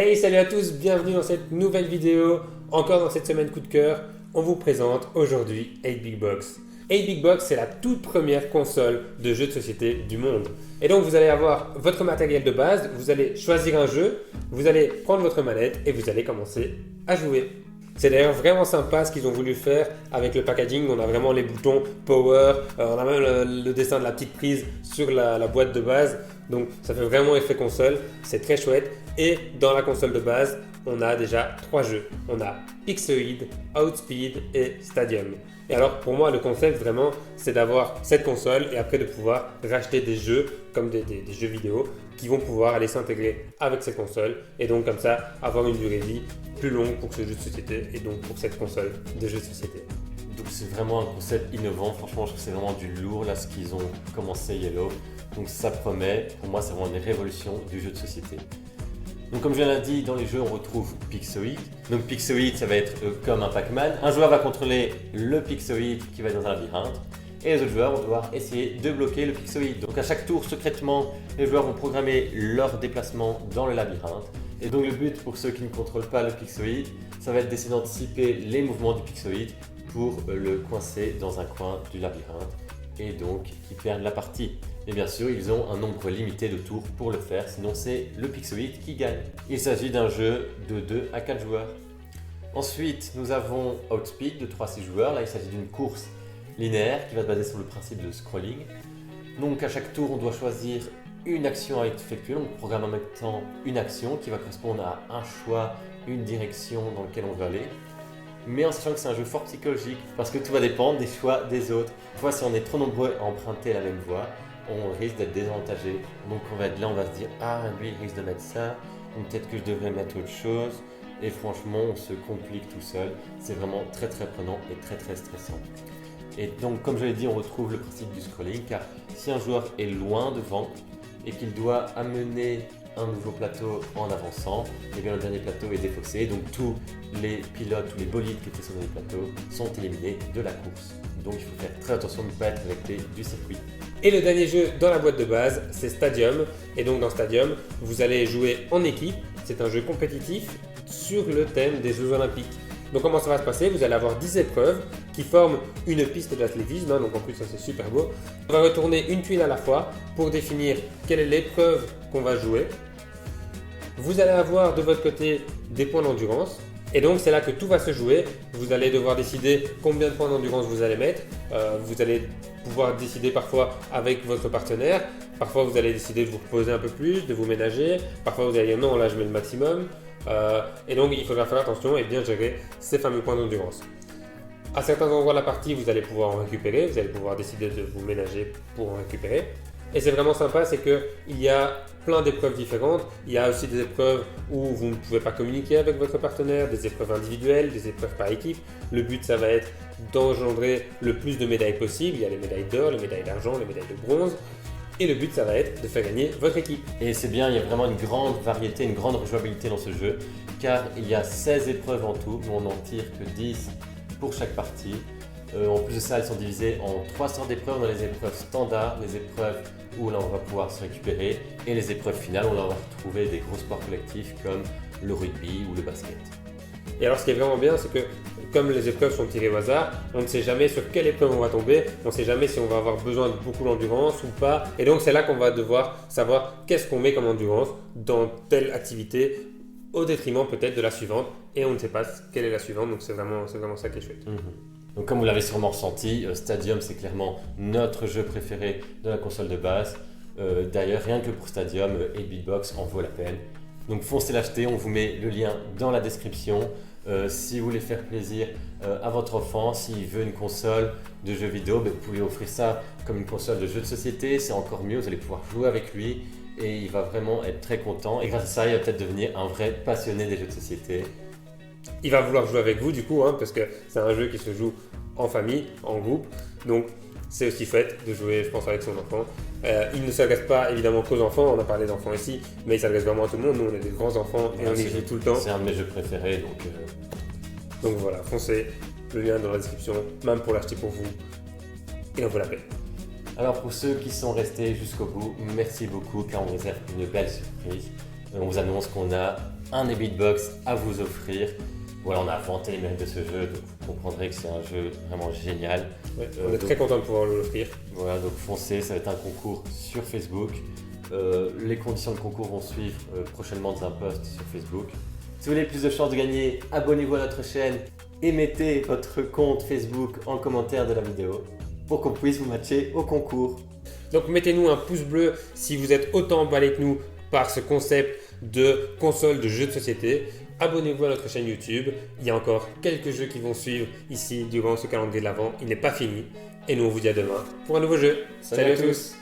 Hey, salut à tous, bienvenue dans cette nouvelle vidéo. Encore dans cette semaine coup de cœur, on vous présente aujourd'hui 8BigBox. 8BigBox, c'est la toute première console de jeux de société du monde. Et donc vous allez avoir votre matériel de base, vous allez choisir un jeu, vous allez prendre votre manette et vous allez commencer à jouer. C'est d'ailleurs vraiment sympa ce qu'ils ont voulu faire avec le packaging. On a vraiment les boutons power, on a même le dessin de la petite prise sur la boîte de base. Donc ça fait vraiment effet console, c'est très chouette. Et dans la console de base, on a déjà 3 jeux. On a Pixoid, Outspeed et Stadium. Et alors pour moi le concept vraiment c'est d'avoir cette console et après de pouvoir racheter des jeux comme des jeux vidéo qui vont pouvoir aller s'intégrer avec cette console et donc comme ça avoir une durée de vie plus longue pour ce jeu de société et donc pour cette console de jeux de société. Donc c'est vraiment un concept innovant, franchement je trouve que c'est vraiment du lourd là ce qu'ils ont commencé Yellow. Donc ça promet, pour moi c'est vraiment une révolution du jeu de société. Donc comme je l'ai dit, dans les jeux on retrouve Pixoid. Donc Pixoid ça va être comme un Pac-Man. Un joueur va contrôler le Pixoid qui va être dans un labyrinthe. Et les autres joueurs vont devoir essayer de bloquer le Pixoid. Donc à chaque tour, secrètement, les joueurs vont programmer leur déplacement dans le labyrinthe. Et donc le but pour ceux qui ne contrôlent pas le Pixoid, ça va être d'essayer d'anticiper les mouvements du Pixoid pour le coincer dans un coin du labyrinthe. Et donc ils perdent la partie. Et bien sûr, ils ont un nombre limité de tours pour le faire, sinon c'est le Pixoid qui gagne. Il s'agit d'un jeu de 2 à 4 joueurs. Ensuite, nous avons Outspeed de 3 à 6 joueurs. Là, il s'agit d'une course linéaire qui va se baser sur le principe de scrolling. Donc à chaque tour, on doit choisir une action à effectuer. On programme en même temps une action qui va correspondre à un choix, une direction dans laquelle on veut aller. Mais en sachant que c'est un jeu fort psychologique parce que tout va dépendre des choix des autres. Parfois, si on est trop nombreux à emprunter la même voie, on risque d'être désavantagé. Donc on va être là, on va se dire « Ah, lui il risque de mettre ça, donc peut-être que je devrais mettre autre chose. » Et franchement, on se complique tout seul. C'est vraiment très très prenant et très très stressant. Et donc comme je l'ai dit, on retrouve le principe du scrolling car si un joueur est loin devant et qu'il doit amener un nouveau plateau en avançant, et bien le dernier plateau est défaussé, donc tous les pilotes, tous les bolides qui étaient sur le plateau sont éliminés de la course. Donc il faut faire très attention de ne pas être avec du circuit. Et le dernier jeu dans la boîte de base, c'est Stadium. Et donc dans Stadium, vous allez jouer en équipe. C'est un jeu compétitif sur le thème des Jeux Olympiques. Donc comment ça va se passer? Vous allez avoir 10 épreuves qui forment une piste d'athlétisme. Donc en plus ça c'est super beau. On va retourner une tuile à la fois pour définir quelle est l'épreuve qu'on va jouer. Vous allez avoir de votre côté des points d'endurance. Et donc c'est là que tout va se jouer. Vous allez devoir décider combien de points d'endurance vous allez mettre. Vous allez pouvoir décider parfois avec votre partenaire. Parfois vous allez décider de vous reposer un peu plus, de vous ménager. Parfois vous allez dire non, là je mets le maximum. Et donc il faudra faire attention et bien gérer ces fameux points d'endurance. À certains endroits de la partie, vous allez pouvoir en récupérer. Vous allez pouvoir décider de vous ménager pour en récupérer. Et c'est vraiment sympa, c'est qu'il y a plein d'épreuves différentes. Il y a aussi des épreuves où vous ne pouvez pas communiquer avec votre partenaire, des épreuves individuelles, des épreuves par équipe. Le but, ça va être d'engendrer le plus de médailles possible. Il y a les médailles d'or, les médailles d'argent, les médailles de bronze. Et le but, ça va être de faire gagner votre équipe. Et c'est bien, il y a vraiment une grande variété, une grande rejouabilité dans ce jeu, car il y a 16 épreuves en tout, mais on n'en tire que 10 pour chaque partie. En plus de ça, elles sont divisées en 3 sortes d'épreuves. Dans les épreuves standards, les épreuves où là on va pouvoir se récupérer, et les épreuves finales où là on va retrouver des gros sports collectifs comme le rugby ou le basket. Et alors ce qui est vraiment bien, c'est que comme les épreuves sont tirées au hasard, on ne sait jamais sur quelle épreuve on va tomber, on ne sait jamais si on va avoir besoin de beaucoup d'endurance ou pas. Et donc c'est là qu'on va devoir savoir qu'est-ce qu'on met comme endurance dans telle activité au détriment peut-être de la suivante. Et on ne sait pas quelle est la suivante, donc c'est vraiment ça qui est chouette. Donc comme vous l'avez sûrement ressenti, Stadium c'est clairement notre jeu préféré de la console de base. D'ailleurs rien que pour Stadium, 8BigBox en vaut la peine. Donc foncez l'acheter, on vous met le lien dans la description. Si vous voulez faire plaisir à votre enfant, s'il veut une console de jeux vidéo, vous pouvez offrir ça comme une console de jeux de société, c'est encore mieux, vous allez pouvoir jouer avec lui et il va vraiment être très content. Et grâce à ça, il va peut-être devenir un vrai passionné des jeux de société. Il va vouloir jouer avec vous du coup, parce que c'est un jeu qui se joue en famille, en groupe. Donc c'est aussi chouette de jouer, je pense, avec son enfant. Il ne s'adresse pas évidemment qu'aux enfants, on a parlé d'enfants ici, mais il s'adresse vraiment à tout le monde. Nous on est des grands enfants et on y joue tout le temps. C'est un de mes jeux préférés. Donc voilà, foncez, le lien est dans la description, même pour l'acheter pour vous, il en vaut la peine. Alors pour ceux qui sont restés jusqu'au bout, merci beaucoup car on réserve une belle surprise. On vous annonce qu'on a un Beatbox à vous offrir. Voilà, on a vanté les mérites de ce jeu, donc vous comprendrez que c'est un jeu vraiment génial. Ouais, on est très content de pouvoir l'offrir. Voilà, donc foncez, ça va être un concours sur Facebook. Les conditions de concours vont suivre prochainement dans un post sur Facebook. Si vous voulez plus de chances de gagner, abonnez-vous à notre chaîne et mettez votre compte Facebook en commentaire de la vidéo pour qu'on puisse vous matcher au concours. Donc mettez-nous un pouce bleu si vous êtes autant emballé que nous par ce concept de console de jeux de société. Abonnez-vous à notre chaîne YouTube. Il y a encore quelques jeux qui vont suivre ici durant ce calendrier de l'Avent. Il n'est pas fini. Et nous on vous dit à demain pour un nouveau jeu. Salut à tous.